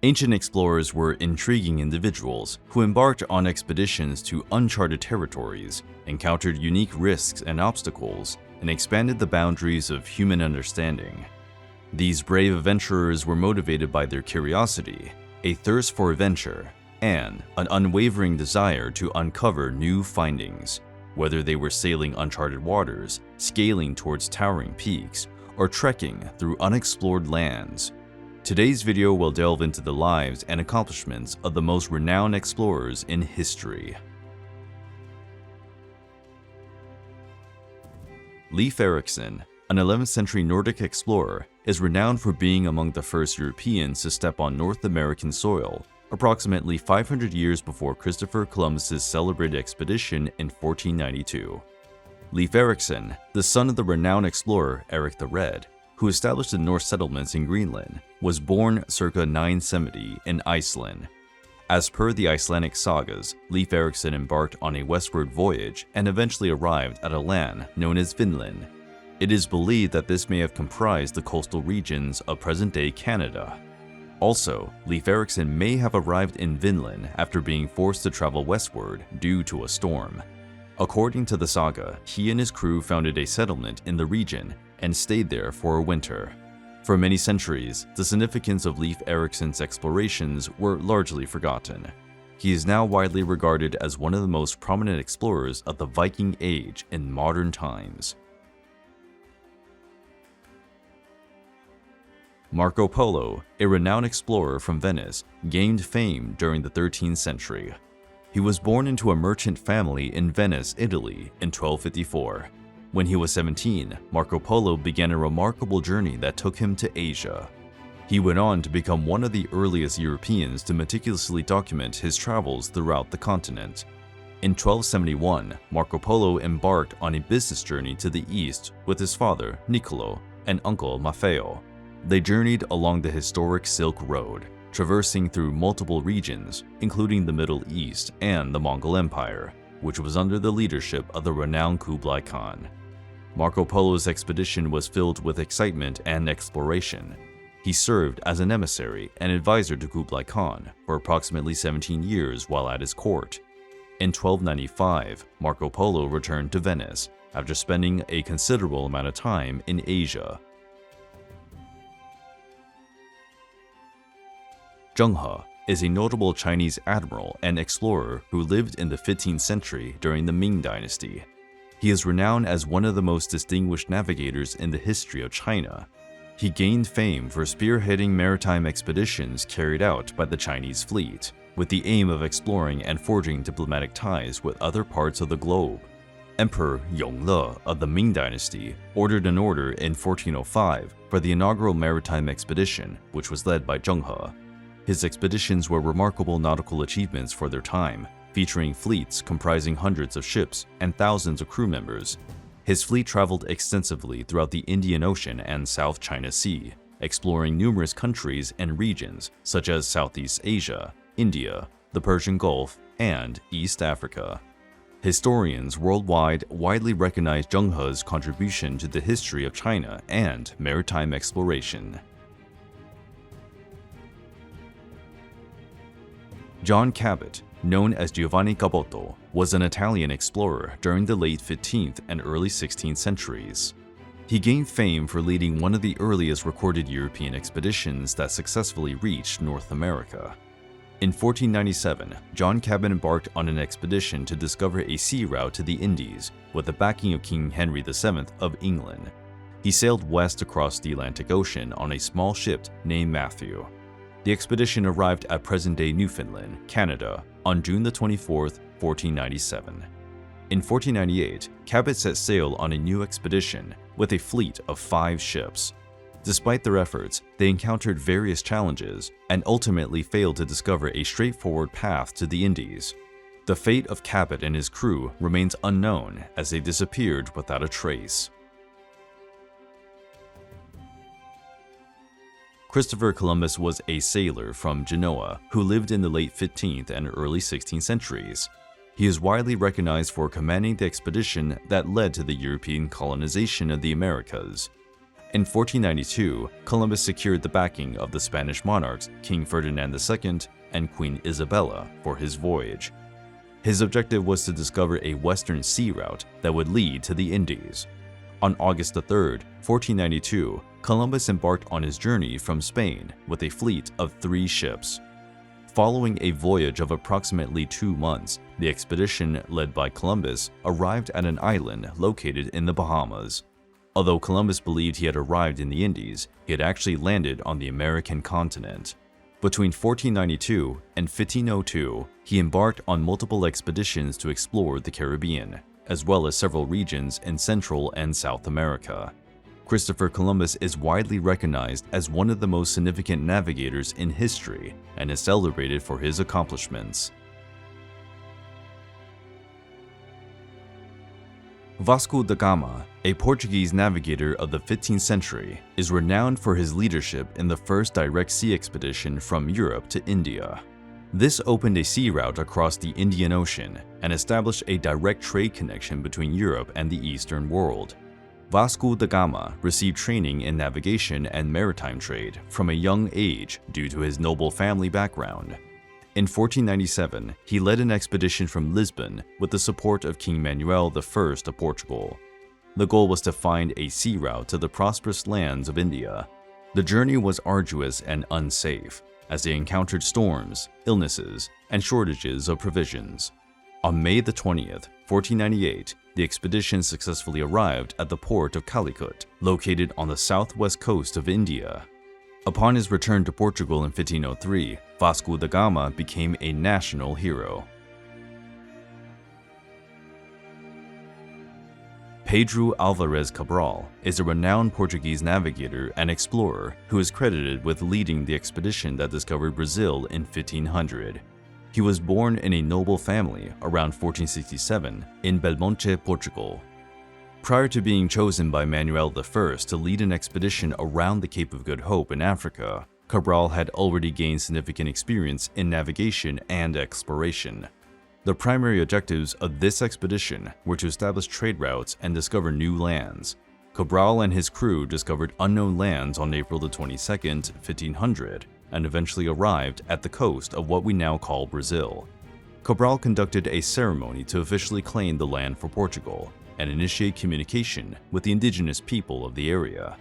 Ancient explorers were intriguing individuals who embarked on expeditions to uncharted territories, encountered unique risks and obstacles, and expanded the boundaries of human understanding. These brave adventurers were motivated by their curiosity, a thirst for adventure, and an unwavering desire to uncover new findings. Whether they were sailing uncharted waters, scaling towards towering peaks, or trekking through unexplored lands, today's video will delve into the lives and accomplishments of the most renowned explorers in history. Leif Erikson, an 11th century Nordic explorer, is renowned for being among the first Europeans to step on North American soil, approximately 500 years before Christopher Columbus's celebrated expedition in 1492. Leif Erikson, the son of the renowned explorer Eric the Red, who established the Norse settlements in Greenland, was born circa 970 in Iceland. As per the Icelandic sagas, Leif Erikson embarked on a westward voyage and eventually arrived at a land known as Vinland. It is believed that this may have comprised the coastal regions of present-day Canada. Also, Leif Erikson may have arrived in Vinland after being forced to travel westward due to a storm. According to the saga, he and his crew founded a settlement in the region and stayed there for a winter. For many centuries, the significance of Leif Erikson's explorations were largely forgotten. He is now widely regarded as one of the most prominent explorers of the Viking Age in modern times. Marco Polo, a renowned explorer from Venice, gained fame during the 13th century. He was born into a merchant family in Venice, Italy in 1254. When he was 17, Marco Polo began a remarkable journey that took him to Asia. He went on to become one of the earliest Europeans to meticulously document his travels throughout the continent. In 1271, Marco Polo embarked on a business journey to the east with his father, Niccolo, and uncle, Maffeo. They journeyed along the historic Silk Road, traversing through multiple regions, including the Middle East and the Mongol Empire, which was under the leadership of the renowned Kublai Khan. Marco Polo's expedition was filled with excitement and exploration. He served as an emissary and advisor to Kublai Khan for approximately 17 years while at his court. In 1295, Marco Polo returned to Venice after spending a considerable amount of time in Asia. Zheng He is a notable Chinese admiral and explorer who lived in the 15th century during the Ming Dynasty. He is renowned as one of the most distinguished navigators in the history of China. He gained fame for spearheading maritime expeditions carried out by the Chinese fleet, with the aim of exploring and forging diplomatic ties with other parts of the globe. Emperor Yongle of the Ming Dynasty ordered an order in 1405 for the inaugural maritime expedition, which was led by Zheng He. His expeditions were remarkable nautical achievements for their time, featuring fleets comprising hundreds of ships and thousands of crew members. His fleet traveled extensively throughout the Indian Ocean and South China Sea, exploring numerous countries and regions such as Southeast Asia, India, the Persian Gulf, and East Africa. Historians worldwide widely recognize Zheng He's contribution to the history of China and maritime exploration. John Cabot, known as Giovanni Caboto, was an Italian explorer during the late 15th and early 16th centuries. He gained fame for leading one of the earliest recorded European expeditions that successfully reached North America. In 1497, John Cabot embarked on an expedition to discover a sea route to the Indies with the backing of King Henry VII of England. He sailed west across the Atlantic Ocean on a small ship named Matthew. The expedition arrived at present-day Newfoundland, Canada, on June 24, 1497. In 1498, Cabot set sail on a new expedition with a fleet of 5 ships. Despite their efforts, they encountered various challenges and ultimately failed to discover a straightforward path to the Indies. The fate of Cabot and his crew remains unknown as they disappeared without a trace. Christopher Columbus was a sailor from Genoa who lived in the late 15th and early 16th centuries. He is widely recognized for commanding the expedition that led to the European colonization of the Americas. In 1492, Columbus secured the backing of the Spanish monarchs King Ferdinand II and Queen Isabella for his voyage. His objective was to discover a western sea route that would lead to the Indies. On August 3, 1492, Columbus embarked on his journey from Spain with a fleet of 3 ships. Following a voyage of approximately 2 months, the expedition led by Columbus arrived at an island located in the Bahamas. Although Columbus believed he had arrived in the Indies, he had actually landed on the American continent. Between 1492 and 1502, he embarked on multiple expeditions to explore the Caribbean, as well as several regions in Central and South America. Christopher Columbus is widely recognized as one of the most significant navigators in history and is celebrated for his accomplishments. Vasco da Gama, a Portuguese navigator of the 15th century, is renowned for his leadership in the first direct sea expedition from Europe to India. This opened a sea route across the Indian Ocean and established a direct trade connection between Europe and the Eastern world. Vasco da Gama received training in navigation and maritime trade from a young age due to his noble family background. In 1497, he led an expedition from Lisbon with the support of King Manuel I of Portugal. The goal was to find a sea route to the prosperous lands of India. The journey was arduous and unsafe, as they encountered storms, illnesses, and shortages of provisions. On May 20th, 1498, the expedition successfully arrived at the port of Calicut, located on the southwest coast of India. Upon his return to Portugal in 1503, Vasco da Gama became a national hero. Pedro Alvarez Cabral is a renowned Portuguese navigator and explorer who is credited with leading the expedition that discovered Brazil in 1500. He was born in a noble family around 1467 in Belmonte, Portugal. Prior to being chosen by Manuel I to lead an expedition around the Cape of Good Hope in Africa, Cabral had already gained significant experience in navigation and exploration. The primary objectives of this expedition were to establish trade routes and discover new lands. Cabral and his crew discovered unknown lands on April 22, 1500, and eventually arrived at the coast of what we now call Brazil. Cabral conducted a ceremony to officially claim the land for Portugal and initiate communication with the indigenous people of the area.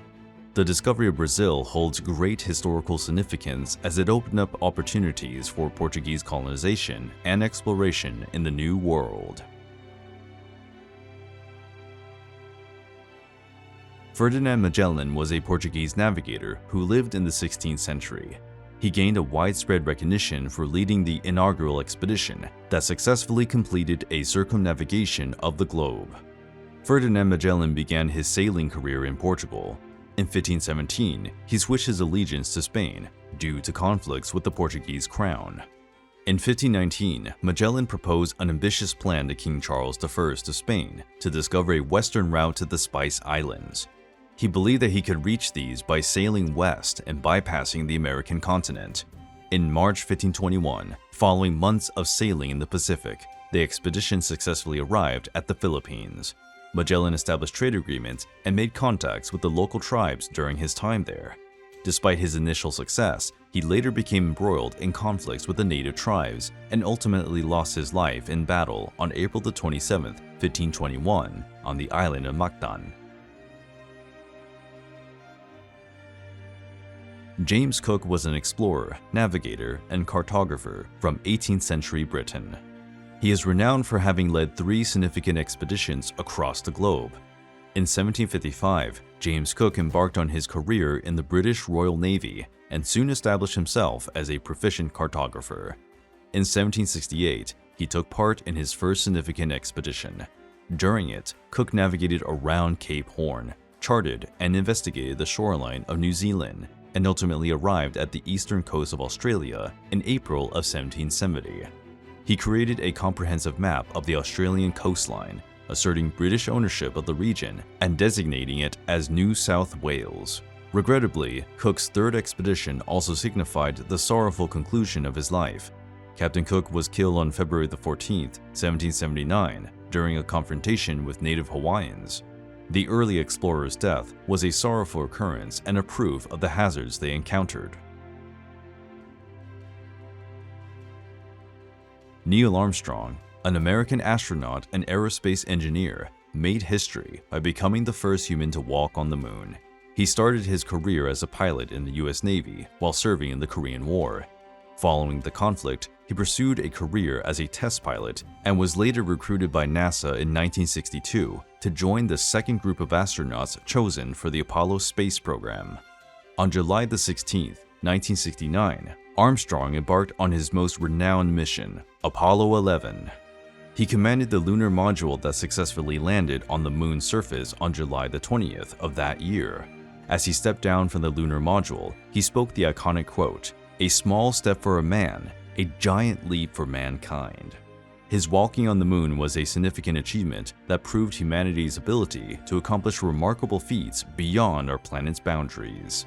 The discovery of Brazil holds great historical significance as it opened up opportunities for Portuguese colonization and exploration in the New World. Ferdinand Magellan was a Portuguese navigator who lived in the 16th century. He gained a widespread recognition for leading the inaugural expedition that successfully completed a circumnavigation of the globe. Ferdinand Magellan began his sailing career in Portugal. In 1517, he switched his allegiance to Spain due to conflicts with the Portuguese crown. In 1519, Magellan proposed an ambitious plan to King Charles I of Spain to discover a western route to the Spice Islands. He believed that he could reach these by sailing west and bypassing the American continent. In March 1521, following months of sailing in the Pacific, the expedition successfully arrived at the Philippines. Magellan established trade agreements and made contacts with the local tribes during his time there. Despite his initial success, he later became embroiled in conflicts with the native tribes and ultimately lost his life in battle on April 27, 1521, on the island of Mactan. James Cook was an explorer, navigator, and cartographer from 18th century Britain. He is renowned for having led 3 significant expeditions across the globe. In 1755, James Cook embarked on his career in the British Royal Navy and soon established himself as a proficient cartographer. In 1768, he took part in his first significant expedition. During it, Cook navigated around Cape Horn, charted and investigated the shoreline of New Zealand, and ultimately arrived at the eastern coast of Australia in April of 1770. He created a comprehensive map of the Australian coastline, asserting British ownership of the region and designating it as New South Wales. Regrettably, Cook's third expedition also signified the sorrowful conclusion of his life. Captain Cook was killed on February 14, 1779, during a confrontation with native Hawaiians. The early explorers' death was a sorrowful occurrence and a proof of the hazards they encountered. Neil Armstrong, an American astronaut and aerospace engineer, made history by becoming the first human to walk on the moon. He started his career as a pilot in the US Navy while serving in the Korean War. Following the conflict, he pursued a career as a test pilot and was later recruited by NASA in 1962 to join the second group of astronauts chosen for the Apollo space program. On July 16, 1969, Armstrong embarked on his most renowned mission, Apollo 11. He commanded the lunar module that successfully landed on the moon's surface on July 20th of that year. As he stepped down from the lunar module, he spoke the iconic quote, "A small step for a man, a giant leap for mankind." His walking on the moon was a significant achievement that proved humanity's ability to accomplish remarkable feats beyond our planet's boundaries.